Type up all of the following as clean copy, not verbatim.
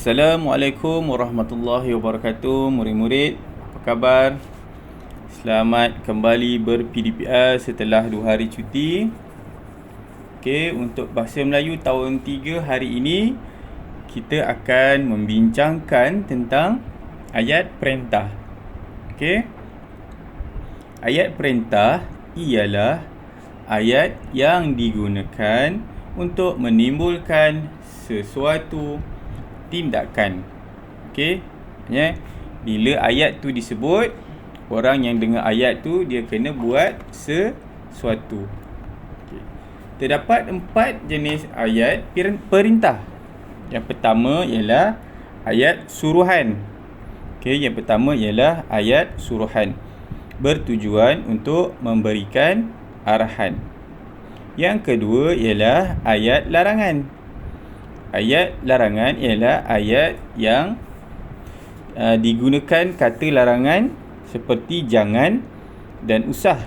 Assalamualaikum warahmatullahi wabarakatuh. Murid-murid, apa khabar? Selamat kembali ber-PDPR setelah 2 hari cuti. Okey, untuk Bahasa Melayu tahun 3 hari ini kita akan membincangkan tentang ayat perintah. Okey. Ayat perintah ialah ayat yang digunakan untuk menimbulkan sesuatu tindakan. Okey. Bila ayat tu disebut, orang yang dengar ayat tu dia kena buat sesuatu. Okey. Terdapat 4 jenis ayat perintah. Yang pertama ialah ayat suruhan. Okey, yang pertama ialah ayat suruhan, bertujuan untuk memberikan arahan. Yang kedua ialah ayat larangan. Ayat larangan ialah ayat yang digunakan kata larangan seperti jangan dan usah,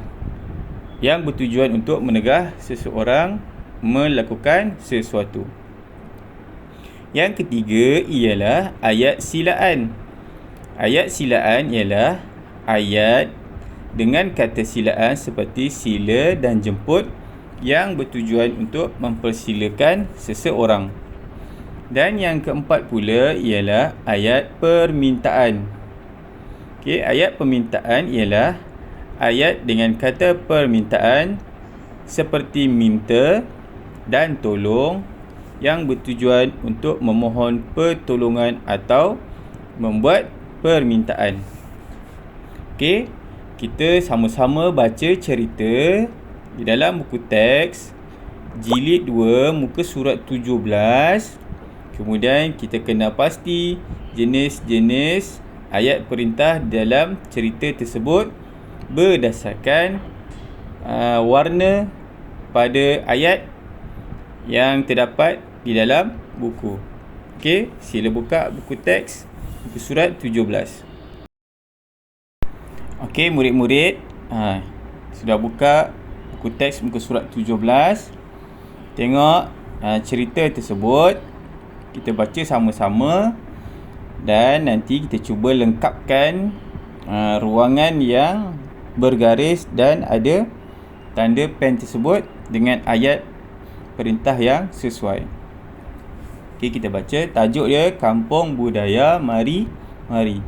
yang bertujuan untuk menegah seseorang melakukan sesuatu. Yang ketiga ialah ayat silaan. Ayat silaan ialah ayat dengan kata silaan seperti sila dan jemput yang bertujuan untuk mempersilakan seseorang. Dan yang keempat pula ialah ayat permintaan. Okey, ayat permintaan ialah ayat dengan kata permintaan seperti minta dan tolong yang bertujuan untuk memohon pertolongan atau membuat permintaan. Okey, kita sama-sama baca cerita di dalam buku teks jilid 2 muka surat 17. Kemudian kita kena pasti jenis-jenis ayat perintah dalam cerita tersebut berdasarkan warna pada ayat yang terdapat di dalam buku. Okey, sila buka buku teks muka surat 17. Okey, murid-murid, sudah buka buku teks muka surat 17. Tengok cerita tersebut. Kita baca sama-sama dan nanti kita cuba lengkapkan ruangan yang bergaris dan ada tanda pen tersebut dengan ayat perintah yang sesuai. Okey, kita baca. Tajuk dia Kampung Budaya Mari Mari.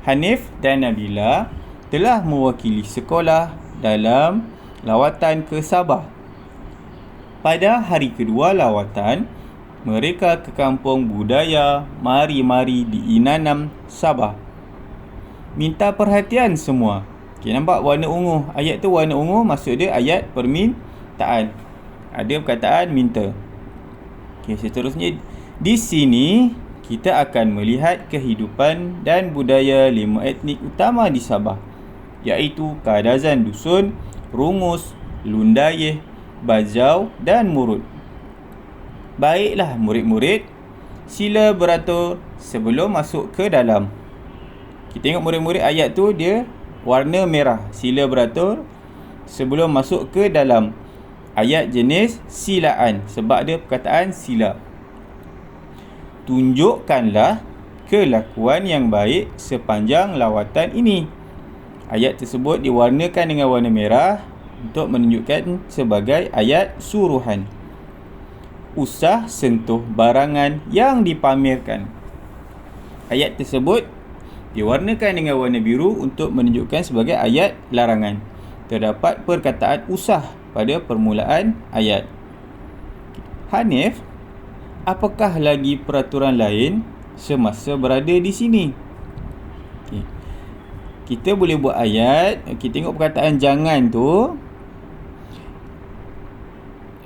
Hanif dan Nabila telah mewakili sekolah dalam lawatan ke Sabah. Pada hari kedua lawatan, mereka ke Kampung Budaya Mari Mari di Inanam, Sabah. Minta perhatian semua. Okay, nampak warna ungu? Ayat tu warna ungu, maksud dia ayat permintaan. Ada perkataan minta. Okay, seterusnya di sini kita akan melihat kehidupan dan budaya 5 etnik utama di Sabah, iaitu Kadazan Dusun, Rungus, Lundayeh, Bajau dan Murut. Baiklah murid-murid, sila beratur sebelum masuk ke dalam. Kita tengok murid-murid, ayat tu dia warna merah. Sila beratur sebelum masuk ke dalam. Ayat jenis silaan sebab dia perkataan sila. Tunjukkanlah kelakuan yang baik sepanjang lawatan ini. Ayat tersebut diwarnakan dengan warna merah untuk menunjukkan sebagai ayat suruhan. Usah sentuh barangan yang dipamerkan. Ayat tersebut diwarnakan dengan warna biru untuk menunjukkan sebagai ayat larangan. Terdapat perkataan usah pada permulaan ayat. Hanif, apakah lagi peraturan lain semasa berada di sini? Okay. Kita boleh buat ayat. Kita tengok perkataan jangan tu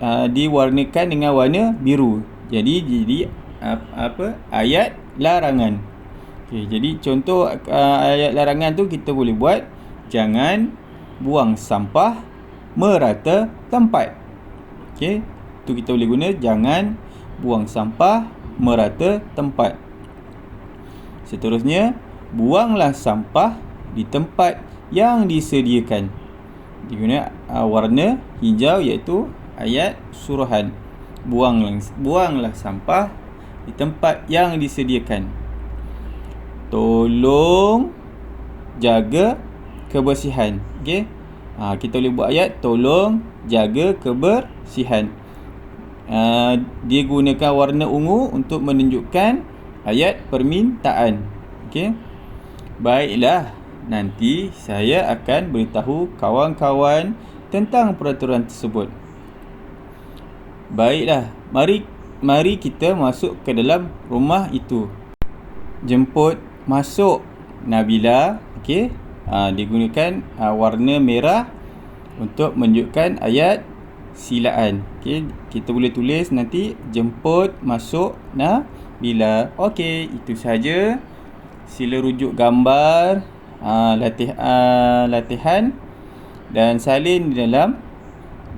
diwarnakan dengan warna biru. Jadi ayat larangan. Okey, jadi contoh ayat larangan tu kita boleh buat jangan buang sampah merata tempat. Okey, tu kita boleh guna jangan buang sampah merata tempat. Seterusnya, buanglah sampah di tempat yang disediakan. Diguna warna hijau iaitu ayat suruhan. Buanglah sampah di tempat yang disediakan. Tolong jaga kebersihan. Okey. Kita boleh buat ayat tolong jaga kebersihan. Dia gunakan warna ungu untuk menunjukkan ayat permintaan. Okey. Baiklah, nanti saya akan beritahu kawan-kawan tentang peraturan tersebut. Baiklah, mari kita masuk ke dalam rumah itu. Jemput masuk Nabila. Okey. Digunakan warna merah untuk menunjukkan ayat silaan. Okey, kita boleh tulis nanti jemput masuk Nabila. Okey, itu saja. Sila rujuk gambar, latihan dan salin di dalam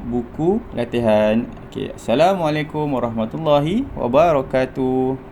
buku latihan. Okey, Assalamualaikum warahmatullahi wabarakatuh.